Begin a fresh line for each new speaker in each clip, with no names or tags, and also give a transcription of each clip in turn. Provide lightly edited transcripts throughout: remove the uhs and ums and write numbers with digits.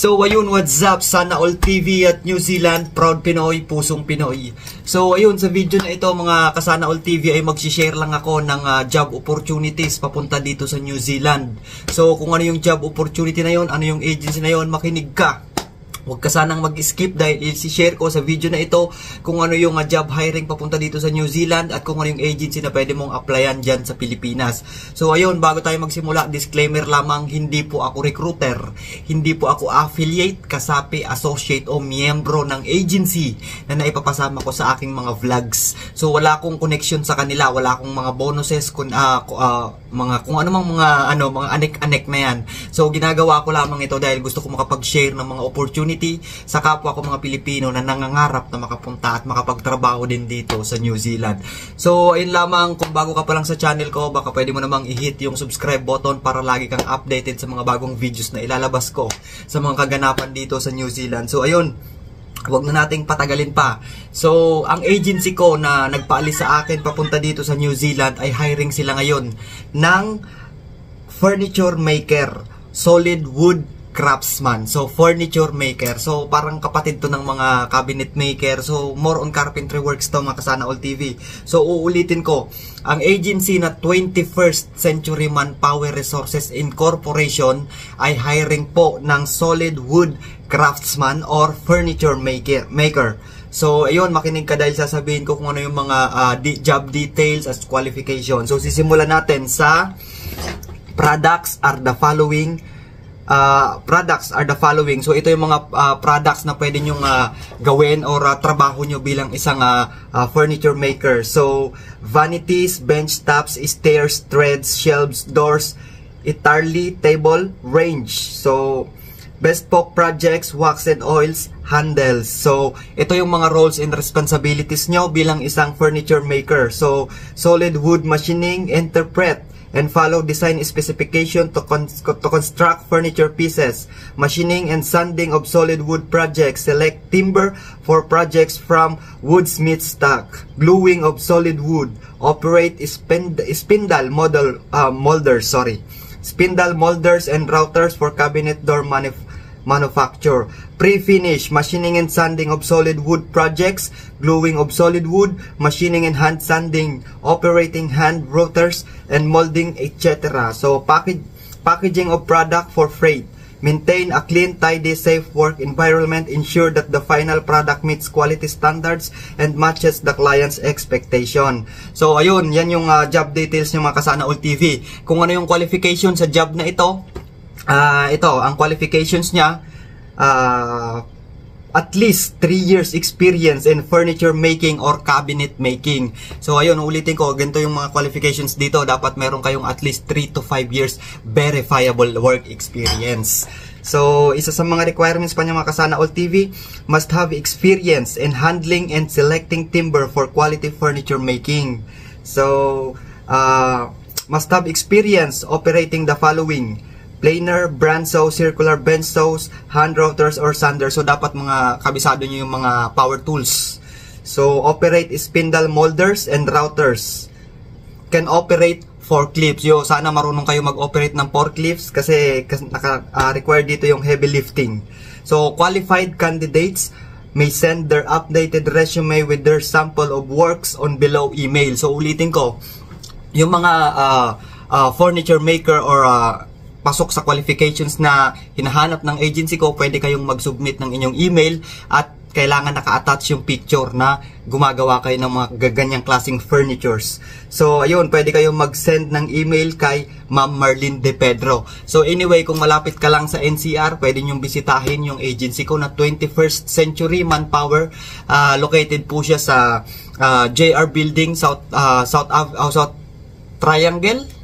So ayun, what's up? Sana All TV at New Zealand, proud Pinoy, pusong Pinoy. So ayun, sa video na ito mga kasana All TV ay mag-share lang ako ng job opportunities papunta dito sa New Zealand. So kung ano yung job opportunity na yon, ano yung agency na yon, makinig ka. Huwag ka sanang mag-skip dahil i-share ko sa video na ito kung ano yung job hiring papunta dito sa New Zealand at kung ano yung agency na pwede mong applyan dyan sa Pilipinas. So ayun, bago tayo magsimula, disclaimer lamang, hindi po ako recruiter, hindi po ako affiliate, kasapi, associate o miyembro ng agency na naipapasama ko sa aking mga vlogs. So wala akong connection sa kanila, wala akong mga bonuses, kung ano mang mga anek-anek na yan. So ginagawa ko lamang ito dahil gusto ko makapag-share ng mga opportunity sa kapwa ko mga Pilipino na nangangarap na makapunta at makapagtrabaho din dito sa New Zealand. So ayun lamang, kung bago ka pa lang sa channel ko, baka pwede mo namang i-hit yung subscribe button para lagi kang updated sa mga bagong videos na ilalabas ko sa mga kaganapan dito sa New Zealand. So ayun, huwag na nating patagalin pa. So, ang agency ko na nagpaalis sa akin papunta dito sa New Zealand ay hiring sila ngayon ng furniture maker, solid wood craftsman. So, furniture maker. So, parang kapatid to ng mga cabinet maker. So, more on carpentry works to mga kasana All TV. So, uulitin ko. Ang agency na 21st Century Manpower Resources Incorporation ay hiring po ng solid wood craftsman or furniture maker. So, ayun, makinig ka dahil sasabihin ko kung ano yung mga job details as qualification. So, sisimulan natin sa products are the following. So ito yung mga products na pwede nyong gawin or trabaho nyo bilang isang furniture maker. So vanities, bench tops, stairs, treads, shelves, doors, entirely table, range. So bespoke projects, wax and oils, handles. So ito yung mga roles and responsibilities nyo bilang isang furniture maker. So solid wood machining, interpret and follow design specification to construct furniture pieces, machining and sanding of solid wood projects, select timber for projects from woodsmith stock, gluing of solid wood, operate spindle molders and routers for cabinet door manufacture, pre-finish, machining and sanding of solid wood projects, gluing of solid wood, machining and hand sanding, operating hand routers and molding, etc. So packaging of product for freight, maintain a clean, tidy, safe work environment, ensure that the final product meets quality standards and matches the client's expectation. So ayun, yan yung job details ng mga kasana All TV. Kung ano yung qualification sa job na ito, ang qualifications niya, at least 3 years experience in furniture making or cabinet making. So ayun, ulitin ko, ganito yung mga qualifications dito. Dapat meron kayong at least 3 to 5 years verifiable work experience. So isa sa mga requirements pa niya mga kasana All TV, must have experience in handling and selecting timber for quality furniture making. So must have experience operating the following: planer, bandsaw, circular bench saws, hand routers or sanders. So dapat mga kabisado nyo yung mga power tools. So operate spindle molders and routers. Can operate forklifts. Sana marunong kayo mag-operate ng forklifts kasi naka-require dito yung heavy lifting. So qualified candidates may send their updated resume with their sample of works on below email. So ulitin ko, yung mga furniture maker or pasok sa qualifications na hinahanap ng agency ko, pwede kayong mag-submit ng inyong email at kailangan naka-attach yung picture na gumagawa kayo ng mga ganyang klaseng furnitures. So ayun, pwede kayong mag-send ng email kay Ma'am Marlene De Pedro. So anyway, kung malapit ka lang sa NCR, pwede nyong bisitahin yung agency ko na 21st Century Manpower. Located po siya sa JR Building, South Triangle,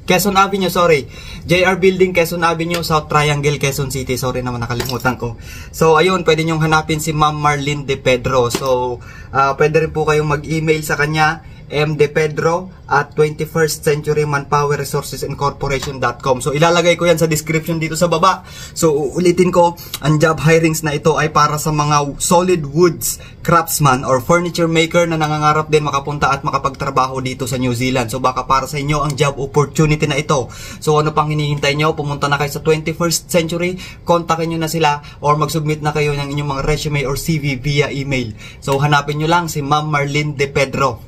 Quezon Avenue, sorry. JR Building, Quezon Avenue, South Triangle, Quezon City. Sorry naman, nakalimutan ko. So, ayun, pwede nyong hanapin si Ma'am Marlene De Pedro. So, pwede rin po kayong mag-email sa kanya. mdepedro at 21st Century Manpower Resources Incorporation.com. So ilalagay ko yan sa description dito sa baba. So ulitin ko, ang job hirings na ito ay para sa mga solid woods craftsman or furniture maker na nangangarap din makapunta at makapagtrabaho dito sa New Zealand. So baka para sa inyo ang job opportunity na ito. So ano pang hinihintay nyo? Pumunta na kayo sa 21st Century, kontakin nyo na sila or mag-submit na kayo ng inyong mga resume or CV via email. So hanapin nyo lang si Ma'am Marlene De Pedro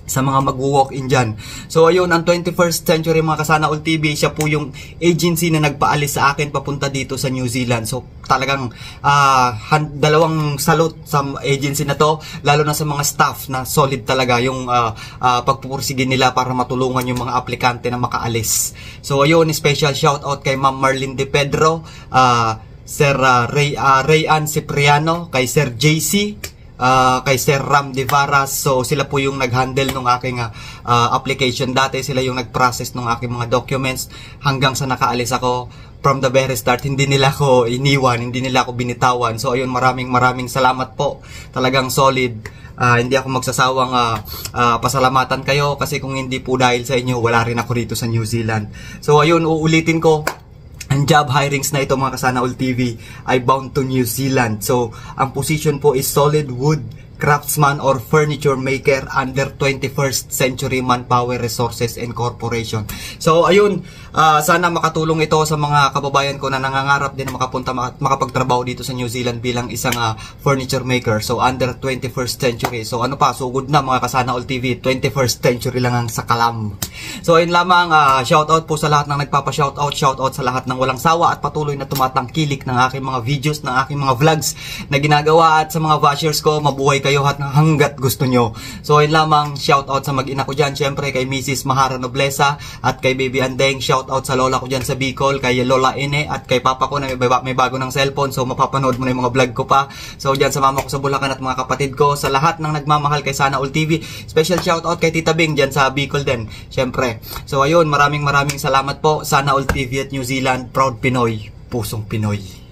sa mga mag-walk-in dyan. So ayun, ang 21st Century mga Kasana All TV, siya po yung agency na nagpaalis sa akin papunta dito sa New Zealand. So talagang dalawang salute sa agency na to, lalo na sa mga staff na solid talaga yung pagpupursigin nila para matulungan yung mga aplikante na makaalis. So ayun, special shout out kay Ma'am Marlene De Pedro, Sir Rayan Cipriano, kay Sir JC, kay Sir Ram Divaras. So sila po yung nag-handle ng aking application dati. Sila yung nag-process ng aking mga documents hanggang sa nakaalis ako. From the very start, hindi nila ako iniwan, hindi nila ako binitawan. So ayun, maraming salamat po. Talagang solid. Hindi ako magsasawang pasalamatan kayo kasi kung hindi po dahil sa inyo, wala rin ako rito sa New Zealand. So ayun, uulitin ko, ang job hirings na ito mga Kasana All TV ay bound to New Zealand. So, ang position po is solid wood craftsman or furniture maker under 21st Century Manpower Resources Incorporation. So, ayun, sana makatulong ito sa mga kababayan ko na nangangarap din na makapagtrabaho dito sa New Zealand bilang isang furniture maker. So, under 21st Century. So, ano pa, sugod na mga Kasana All TV, 21st Century lang ang sakalam. So, ayun lamang, shoutout po sa lahat ng shoutout sa lahat ng walang sawa at patuloy na tumatangkilik ng aking mga videos, ng aking mga vlogs na ginagawa, at sa mga bashers ko, mabuhay kayo hanggat gusto nyo. So yun lamang, shout out sa mag-ina ko dyan, syempre kay Mrs. Mahara Noblesa at kay Baby Andeng. Shout out sa lola ko dyan sa Bicol, kay Lola Ine, at kay papa ko na may bago ng cellphone, so mapapanood mo na yung mga vlog ko pa. So dyan sa mama ko sa Bulacan at mga kapatid ko, sa lahat ng nagmamahal kay Sana All TV, special shout out kay Tita Bing dyan sa Bicol din, syempre. So ayun, maraming salamat po. Sana All TV at New Zealand, proud Pinoy, pusong Pinoy.